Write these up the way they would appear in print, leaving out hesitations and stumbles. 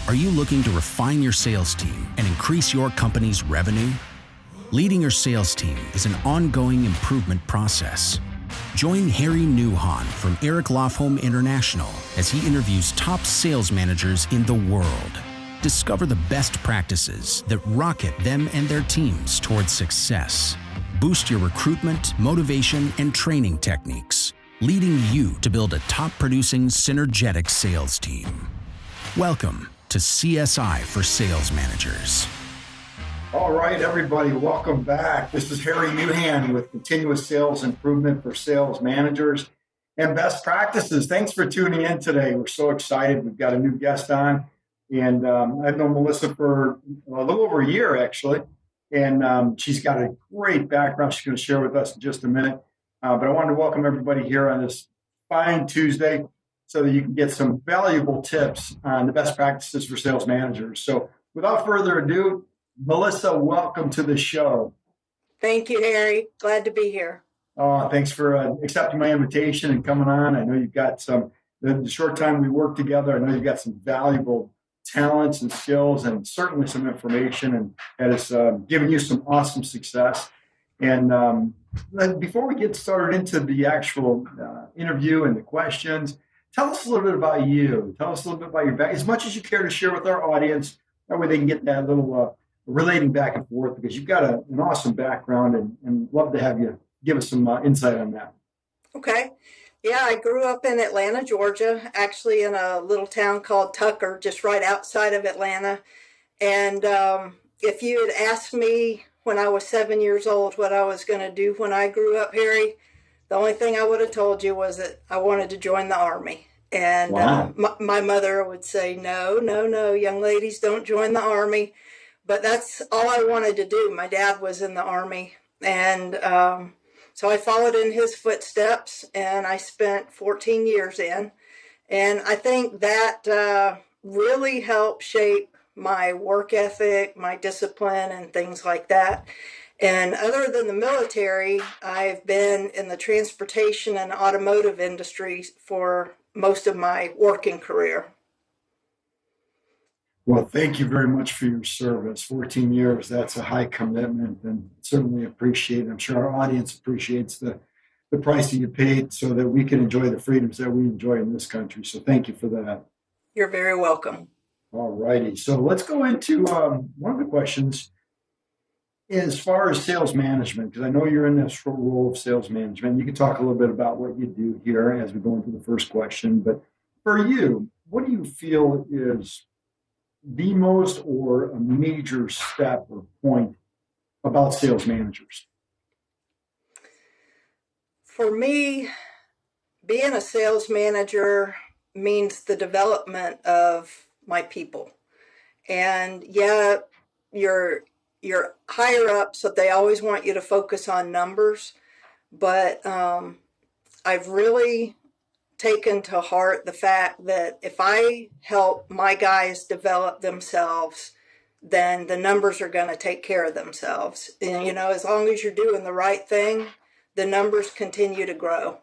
Are you looking to refine your sales team and increase your company's revenue? Leading your sales team is an ongoing improvement process. Join Harry Newhan from Eric Lofholm International as he interviews top sales managers in the world. Discover the best practices that rocket them and their teams towards success. Boost your recruitment, motivation, and training techniques, leading you to build a top-producing, synergetic sales team. Welcome to CSI for Sales Managers. All right, everybody, welcome back. This is Harry Newhan with Continuous Sales Improvement for Sales Managers and Best Practices. Thanks for tuning in today. We're so excited. We've got a new guest on, and I've known Melissa for a little over a year, actually, and she's got a great background she's going to share with us in just a minute. But I wanted to welcome everybody here on this fine Tuesday so that you can get some valuable tips on the best practices for sales managers. So without further ado, Melissa, welcome to the show. Thank you, Harry. Glad to be here. Thanks for accepting my invitation and coming on. I know you've got the short time we worked together, I know you've got some valuable talents and skills and certainly some information, and that has given you some awesome success. And before we get started into the actual interview and the questions, tell us a little bit about you. Tell us a little bit about your back, as much as you care to share with our audience. That way they can get that little relating back and forth, because you've got an awesome background, and love to have you give us some insight on that. Okay. Yeah, I grew up in Atlanta, Georgia, actually in a little town called Tucker, just right outside of Atlanta. And if you had asked me when I was 7 years old what I was going to do when I grew up, Harry, the only thing I would have told you was that I wanted to join the Army. And wow. My mother would say, no, young ladies, don't join the Army. But that's all I wanted to do. My dad was in the Army. And so I followed in his footsteps, and I spent 14 years in. And I think that really helped shape my work ethic, my discipline, and things like that. And other than the military, I've been in the transportation and automotive industries for most of my working career. Well, thank you very much for your service. 14 years, that's a high commitment, and certainly appreciate it. I'm sure our audience appreciates the price that you paid so that we can enjoy the freedoms that we enjoy in this country. So thank you for that. You're very welcome. All righty. So let's go into one of the questions as far as sales management, because I know you're in this role of sales management. You can talk a little bit about what you do here as we go into the first question. But for you, what do you feel is the most or a major step or point about sales managers? For me, being a sales manager means the development of my people. And yeah, you're higher up, so they always want you to focus on numbers. But I've really taken to heart the fact that if I help my guys develop themselves, then the numbers are going to take care of themselves. And, as long as you're doing the right thing, the numbers continue to grow.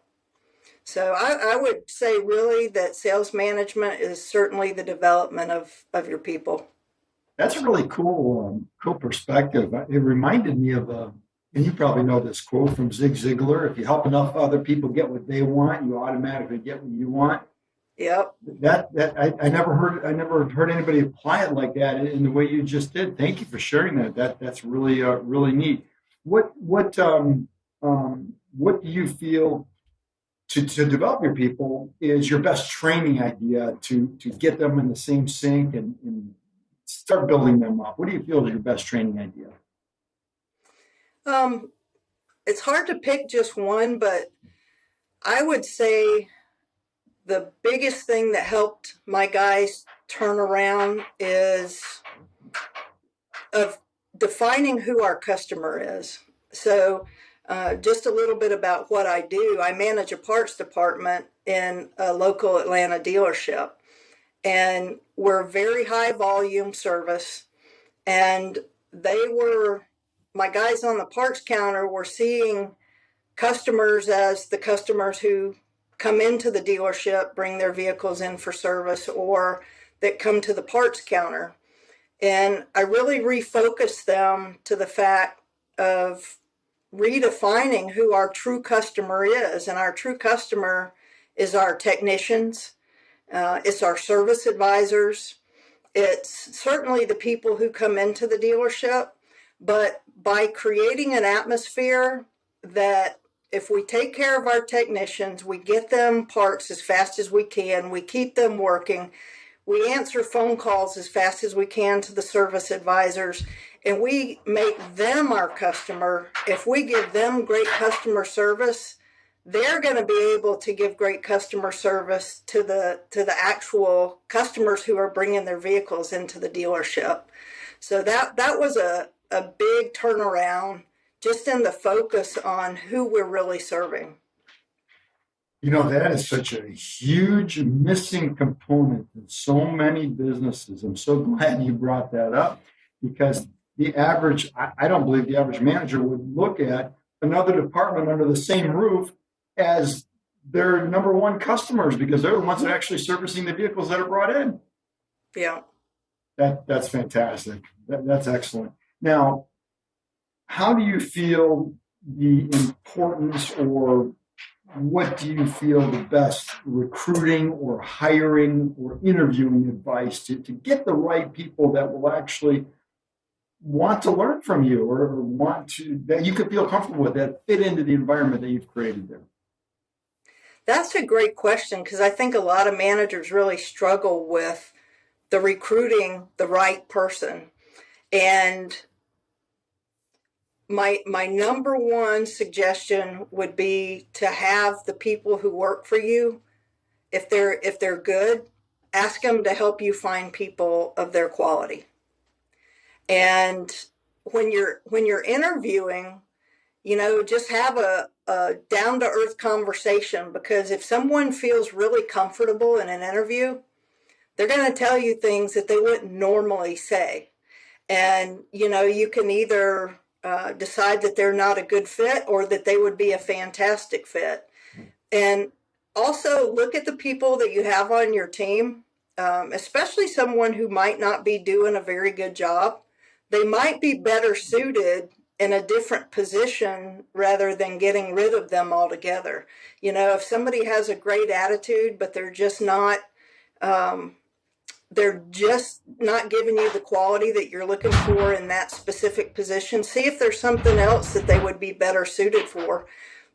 So I would say really that sales management is certainly the development of your people. That's a really cool perspective. It reminded me of, and you probably know this quote from Zig Ziglar: if you help enough other people get what they want, you automatically get what you want. Yep. I never heard anybody apply it like that in the way you just did. Thank you for sharing that. That's really really neat. What do you feel to develop your people is your best training idea to get them in the same sync and start building them up? What do you feel is your best training idea? It's hard to pick just one, but I would say the biggest thing that helped my guys turn around is of defining who our customer is. So just a little bit about what I do. I manage a parts department in a local Atlanta dealership, and we're very high volume service. And my guys on the parts counter were seeing customers as the customers who come into the dealership, bring their vehicles in for service, or that come to the parts counter. And I really refocused them to the fact of redefining who our true customer is. And our true customer is our technicians, it's our service advisors, it's certainly the people who come into the dealership. But by creating an atmosphere that if we take care of our technicians, we get them parts as fast as we can, we keep them working, we answer phone calls as fast as we can to the service advisors, and we make them our customer. If we give them great customer service, they're going to be able to give great customer service to the actual customers who are bringing their vehicles into the dealership. So that was a big turnaround just in the focus on who we're really serving. That is such a huge missing component in so many businesses. I'm so glad you brought that up, because I don't believe the average manager would look at another department under the same roof as their number one customers, because they're the ones that are actually servicing the vehicles that are brought in. Yeah. That's fantastic. That's excellent. Now, how do you feel the importance, or what do you feel the best recruiting or hiring or interviewing advice to get the right people that will actually want to learn from you, or that you could feel comfortable with, that fit into the environment that you've created there? That's a great question, because I think a lot of managers really struggle with the recruiting the right person. And my number one suggestion would be to have the people who work for you, if they're good, ask them to help you find people of their quality. And when you're interviewing, just have a down-to-earth conversation, because if someone feels really comfortable in an interview, they're going to tell you things that they wouldn't normally say. And, you can either decide that they're not a good fit or that they would be a fantastic fit. And also look at the people that you have on your team, especially someone who might not be doing a very good job. They might be better suited in a different position rather than getting rid of them altogether. If somebody has a great attitude, but they're just not giving you the quality that you're looking for in that specific position, see if there's something else that they would be better suited for.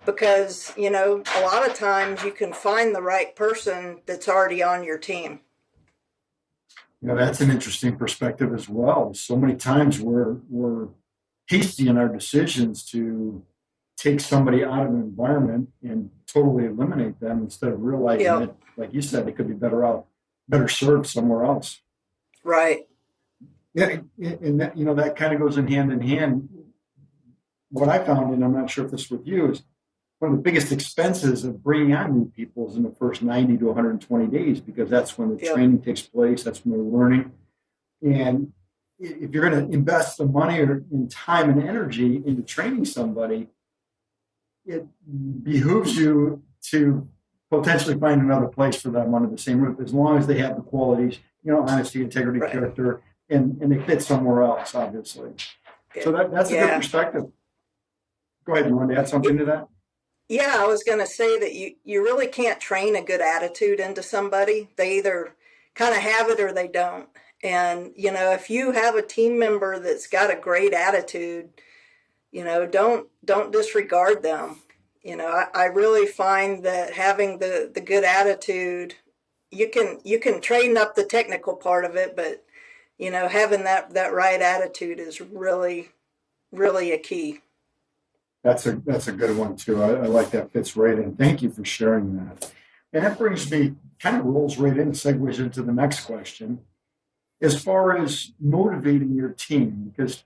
Because, a lot of times you can find the right person that's already on your team. That's an interesting perspective as well. So many times we're hasty in our decisions to take somebody out of an environment and totally eliminate them, instead of realizing that, like you said, they could be better served somewhere else. Right. Yeah, and that kind of goes in hand. What I found, and I'm not sure if this is with you, is one of the biggest expenses of bringing on new people is in the first 90 to 120 days, because that's when the training takes place. That's when they're learning. And if you're going to invest the money or in time and energy into training somebody, it behooves you to potentially find another place for them under the same roof, as long as they have the qualities, honesty, integrity, character, and they fit somewhere else, obviously. Yeah. So that's a good perspective. Go ahead. You want to add something to that? Yeah, I was going to say that you really can't train a good attitude into somebody. They either kind of have it or they don't. And, if you have a team member that's got a great attitude, don't disregard them. I really find that having the good attitude, you can train up the technical part of it, but, having that right attitude is really, really a key. That's a good one too. I like that, fits right in. Thank you for sharing that. And that brings me, kind of rolls right in, segues into the next question. As far as motivating your team, because,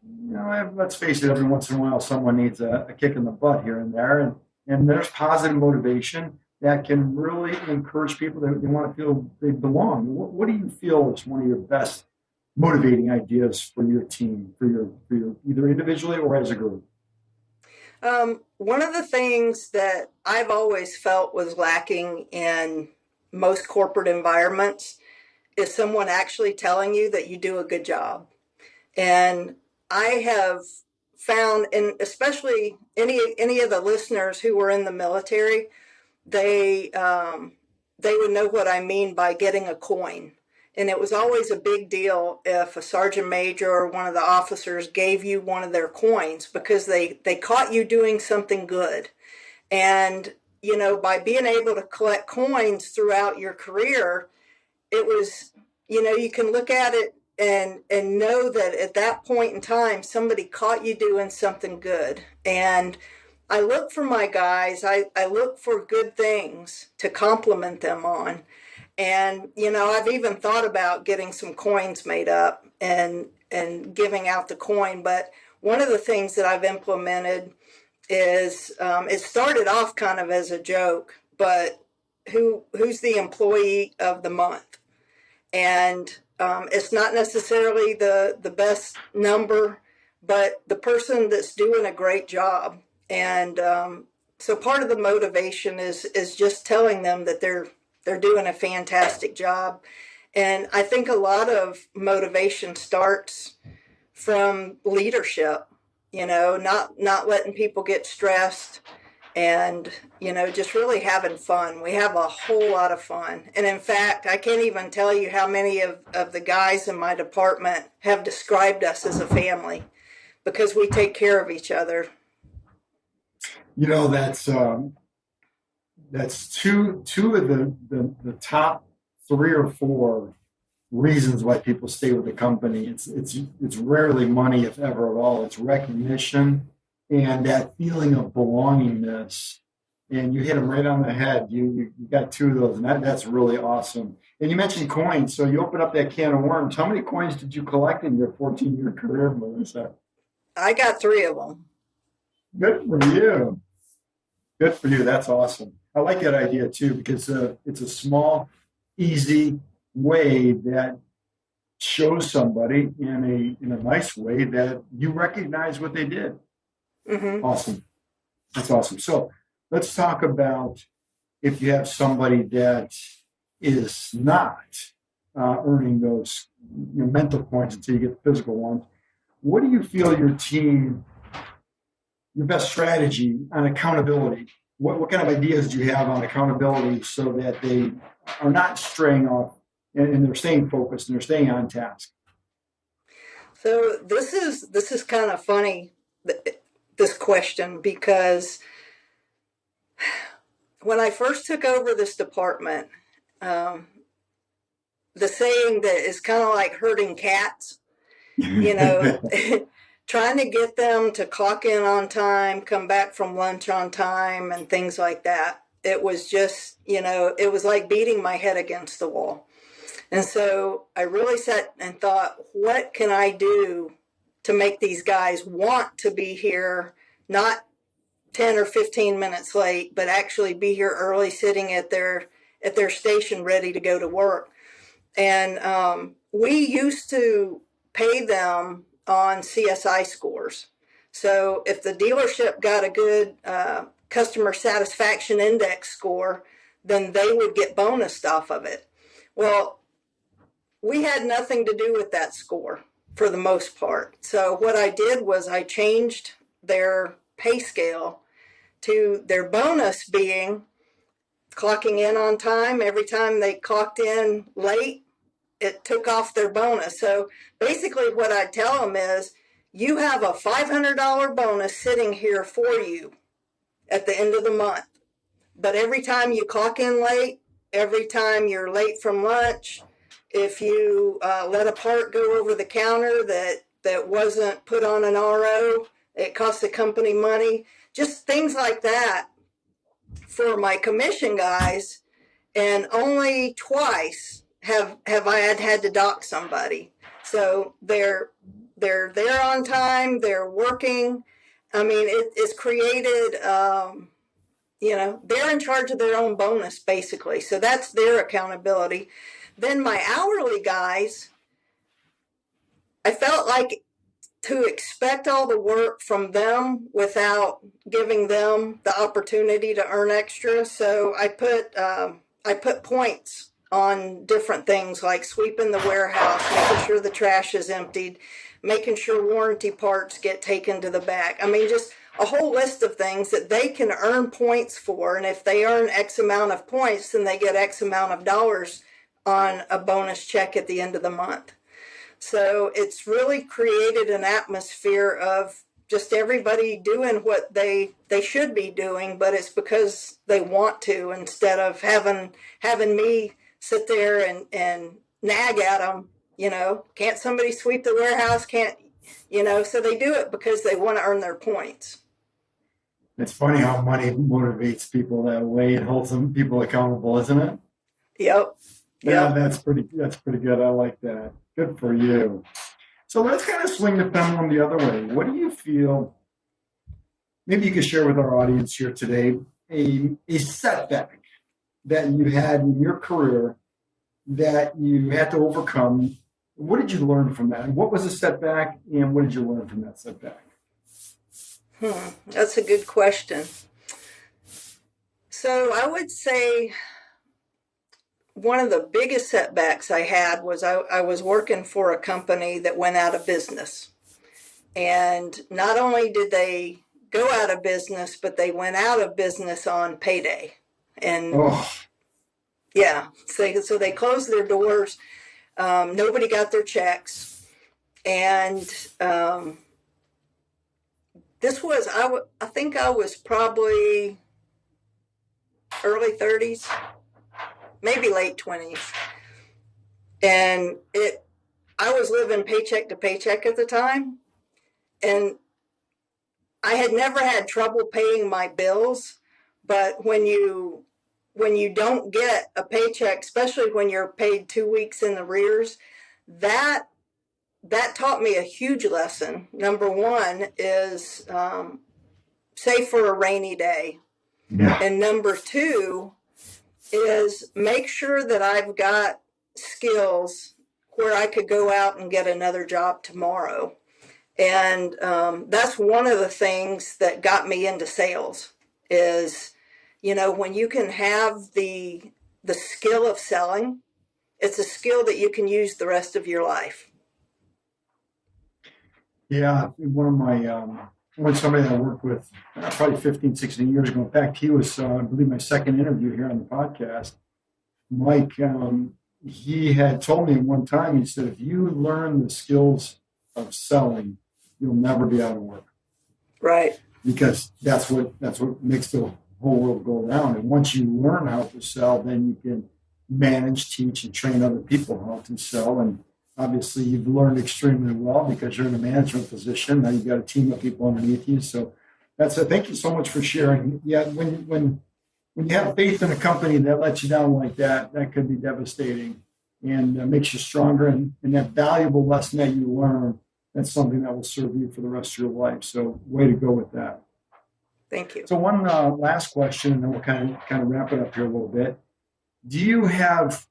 let's face it, every once in a while someone needs a kick in the butt here and there. And there's positive motivation that can really encourage people that they want to feel they belong. What do you feel is one of your best motivating ideas for your team, for your either individually or as a group? One of the things that I've always felt was lacking in most corporate environments is someone actually telling you that you do a good job. And I have found, and especially any of the listeners who were in the military, they would know what I mean by getting a coin. And it was always a big deal if a sergeant major or one of the officers gave you one of their coins, because they caught you doing something good. And, by being able to collect coins throughout your career, it was, you can look at it and know that at that point in time, somebody caught you doing something good. And I look for my guys, I look for good things to compliment them on. And, I've even thought about getting some coins made up and giving out the coin. But one of the things that I've implemented is, it started off kind of as a joke, but who's the employee of the month? And it's not necessarily the best number, but the person that's doing a great job. And so part of the motivation is just telling them that they're doing a fantastic job. And I think a lot of motivation starts from leadership, not letting people get stressed, and just really having fun. We have a whole lot of fun. And in fact, I can't even tell you how many of the guys in my department have described us as a family, because we take care of each other. That's two of the top 3 or 4 reasons why people stay with the company. It's rarely money, if ever at all. It's recognition and that feeling of belongingness. And you hit them right on the head. You got 2 of those, and that's really awesome. And you mentioned coins, so you open up that can of worms. How many coins did you collect in your 14-year career, Melissa? I got 3 of them. Good for you. Good for you. That's awesome. I like that idea too, because it's a small, easy way that shows somebody in a nice way that you recognize what they did. Mm-hmm. Awesome. That's awesome. So let's talk about if you have somebody that is not earning those mental points until you get the physical ones. What do you feel your best strategy on accountability? What kind of ideas do you have on accountability so that they are not straying off and they're staying focused and they're staying on task? So this is kind of funny, this question, because when I first took over this department, the saying that is kind of like herding cats, trying to get them to clock in on time, come back from lunch on time, and things like that. It was just, it was like beating my head against the wall. And so I really sat and thought, what can I do to make these guys want to be here, not 10 or 15 minutes late, but actually be here early, sitting at their station ready to go to work. And we used to pay them on CSI scores. So if the dealership got a good customer satisfaction index score, then they would get bonused off of it. Well, we had nothing to do with that score for the most part. So what I did was I changed their pay scale to their bonus being clocking in on time. Every time they clocked in late, it took off their bonus. So basically what I tell them is, you have a $500 bonus sitting here for you at the end of the month. But every time you clock in late, every time you're late from lunch, if you let a part go over the counter that wasn't put on an RO, it costs the company money. Just things like that for my commission guys. And only twice have I had to dock somebody. So they're there on time, they're working. I mean, it's created, they're in charge of their own bonus, basically. So that's their accountability. Then my hourly guys, I felt like to expect all the work from them without giving them the opportunity to earn extra. So I put points on different things like sweeping the warehouse, making sure the trash is emptied, making sure warranty parts get taken to the back. I mean, just a whole list of things that they can earn points for. And if they earn X amount of points, then they get X amount of dollars on a bonus check at the end of the month. So it's really created an atmosphere of just everybody doing what they should be doing, but it's because they want to, instead of having me sit there and nag at them, can't somebody sweep the warehouse? Can't, so they do it because they want to earn their points. It's funny how money motivates people that way and holds some people accountable, isn't it? Yep. Yeah, that's pretty good. I like that. Good for you. So let's kind of swing the pendulum the other way. What do you feel, maybe you could share with our audience here today, a setback that you had in your career that you had to overcome? What did you learn from that? And what was a setback, and what did you learn from that setback? That's a good question. So I would say one of the biggest setbacks I had was I was working for a company that went out of business. And not only did they go out of business, but they went out of business on payday. And yeah, so they closed their doors. Nobody got their checks. And this was, I think I was probably early 30s, maybe late 20s. And I was living paycheck to paycheck at the time. And I had never had trouble paying my bills, but when you don't get a paycheck, especially when you're paid 2 weeks in arrears, that taught me a huge lesson. Number one is save for a rainy day. Yeah. And number two is make sure that I've got skills where I could go out and get another job tomorrow. And that's one of the things that got me into sales is, when you can have the skill of selling, it's a skill that you can use the rest of your life. Yeah, somebody that I worked with probably 15, 16 years ago. In fact, he was, I believe, my second interview here on the podcast. Mike, he had told me one time, he said, if you learn the skills of selling, you'll never be out of work. Right. Because that's what makes the whole world go around. And once you learn how to sell, then you can manage, teach, and train other people how to sell. And obviously, you've learned extremely well because you're in a management position. Now you've got a team of people underneath you. So thank you so much for sharing. Yeah, when you have faith in a company that lets you down like that, that could be devastating and makes you stronger. And that valuable lesson that you learn, that's something that will serve you for the rest of your life. So way to go with that. Thank you. So one last question, and then we'll kind of wrap it up here a little bit. Do you have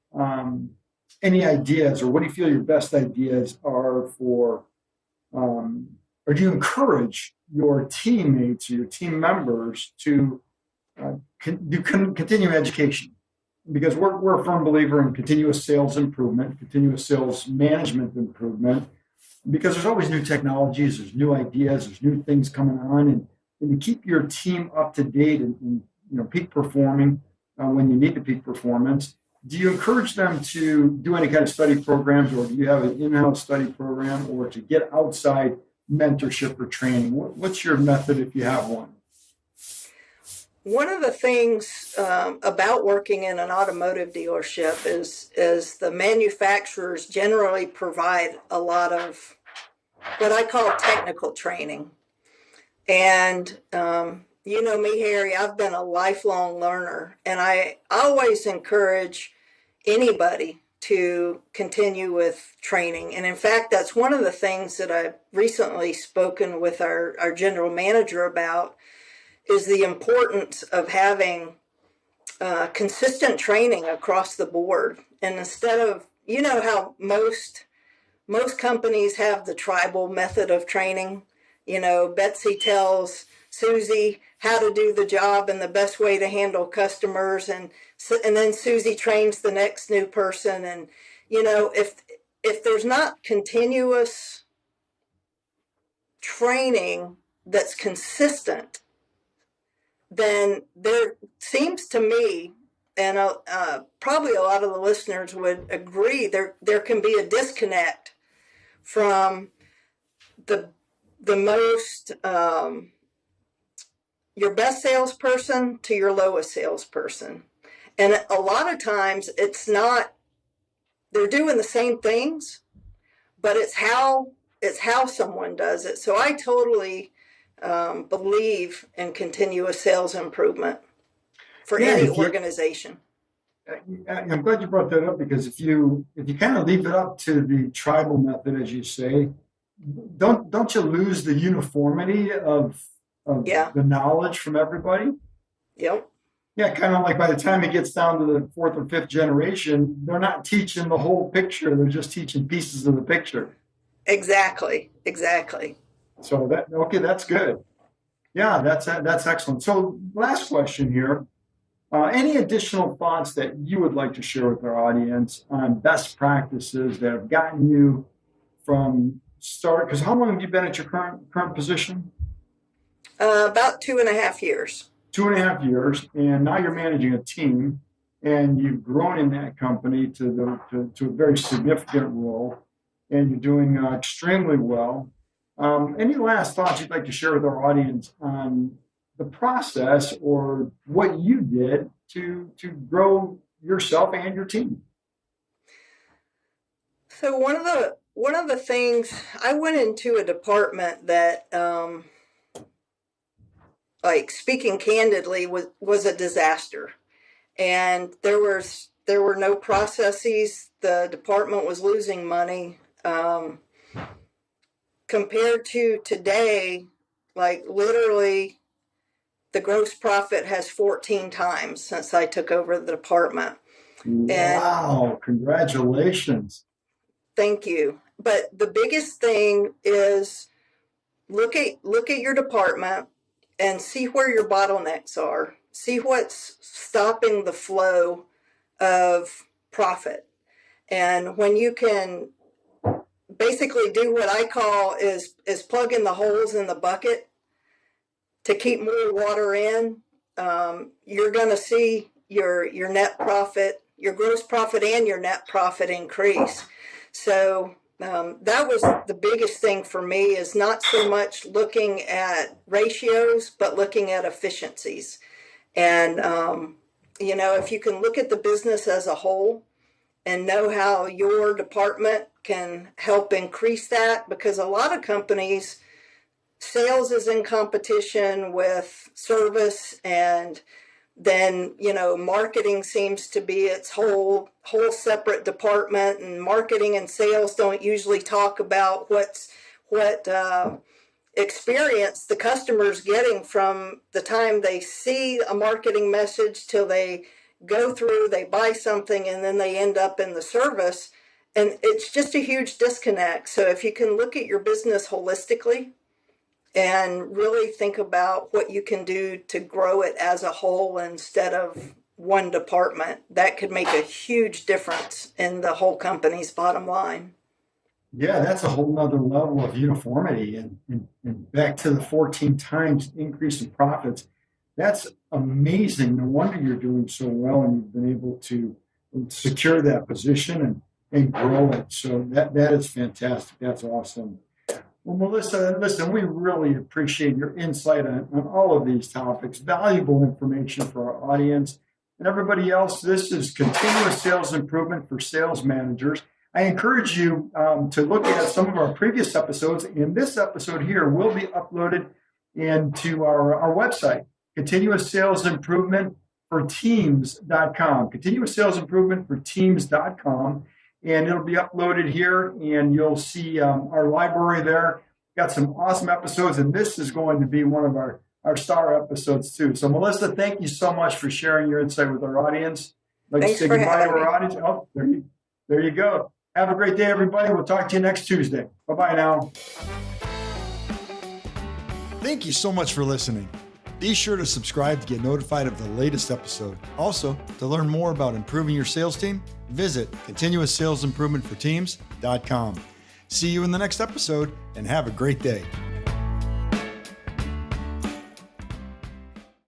any ideas, or what do you feel your best ideas are for, or do you encourage your teammates or your team members to continue education? Because we're a firm believer in continuous sales improvement, continuous sales management improvement, because there's always new technologies, there's new ideas, there's new things coming on, and to keep your team up to date and peak performing when you need to peak performance. Do you encourage them to do any kind of study programs, or do you have an in-house study program, or to get outside mentorship or training? What's your method if you have one? One of the things about working in an automotive dealership is the manufacturers generally provide a lot of what I call technical training. And you know me, Harry, I've been a lifelong learner, and I always encourage anybody to continue with training. And in fact, that's one of the things that I've recently spoken with our general manager about, is the importance of having consistent training across the board. And instead of, how most companies have the tribal method of training, Betsy tells Susie how to do the job and the best way to handle customers, and then Susie trains the next new person. And if there's not continuous training that's consistent, then there seems to me, and probably a lot of the listeners would agree, there can be a disconnect from the most your best salesperson to your lowest salesperson. And a lot of times it's not, they're doing the same things, but it's how someone does it. So I totally believe in continuous sales improvement for any organization. I'm glad you brought that up, because if you kind of leave it up to the tribal method, as you say, don't you lose the uniformity of the knowledge from everybody? Yep. Yeah, kind of like by the time it gets down to the fourth or fifth generation, they're not teaching the whole picture. They're just teaching pieces of the picture. Exactly. So that's good. Yeah, that's excellent. So last question here. Any additional thoughts that you would like to share with our audience on best practices that have gotten you from start? Because how long have you been at your current position? About 2.5 years. 2.5 years, and now you're managing a team, and you've grown in that company to a very significant role, and you're doing extremely well. Any last thoughts you'd like to share with our audience on the process or what you did to grow yourself and your team? So one of the things, I went into a department that, like, speaking candidly, was a disaster, and there were no processes. The department was losing money. Compared to today, like literally, the gross profit has 14 times since I took over the department. Wow, congratulations. Thank you. But the biggest thing is look at your department and see where your bottlenecks are. See what's stopping the flow of profit. And when you can basically do what I call is plug in the holes in the bucket to keep more water in, you're going to see your net profit, your gross profit and your net profit increase. So that was the biggest thing for me, is not so much looking at ratios, but looking at efficiencies. And, if you can look at the business as a whole and know how your department can help increase that, because a lot of companies, sales is in competition with service, and then marketing seems to be its whole separate department, and marketing and sales don't usually talk about what experience the customer's getting from the time they see a marketing message till they go through, they buy something, and then they end up in the service. And it's just a huge disconnect. So if you can look at your business holistically and really think about what you can do to grow it as a whole instead of one department, that could make a huge difference in the whole company's bottom line. Yeah, that's a whole nother level of uniformity, and back to the 14 times increase in profits. That's amazing. No wonder you're doing so well, and you've been able to secure that position and grow it. So that is fantastic. That's awesome. Well, Melissa, listen, we really appreciate your insight on all of these topics. Valuable information for our audience and everybody else. This is Continuous Sales Improvement for Sales Managers. I encourage you to look at some of our previous episodes. And this episode here will be uploaded into our website, Continuous Sales Improvement for Teams.com. Continuous Sales Improvement for Teams.com. And it'll be uploaded here, and you'll see our library there. Got some awesome episodes, and this is going to be one of our star episodes too. So, Melissa, thank you so much for sharing your insight with our audience. Thanks for having me. Our audience. Oh, there you go. Have a great day, everybody. We'll talk to you next Tuesday. Bye-bye now. Thank you so much for listening. Be sure to subscribe to get notified of the latest episode. Also, to learn more about improving your sales team, visit continuoussalesimprovement for teams.com. See you in the next episode and have a great day.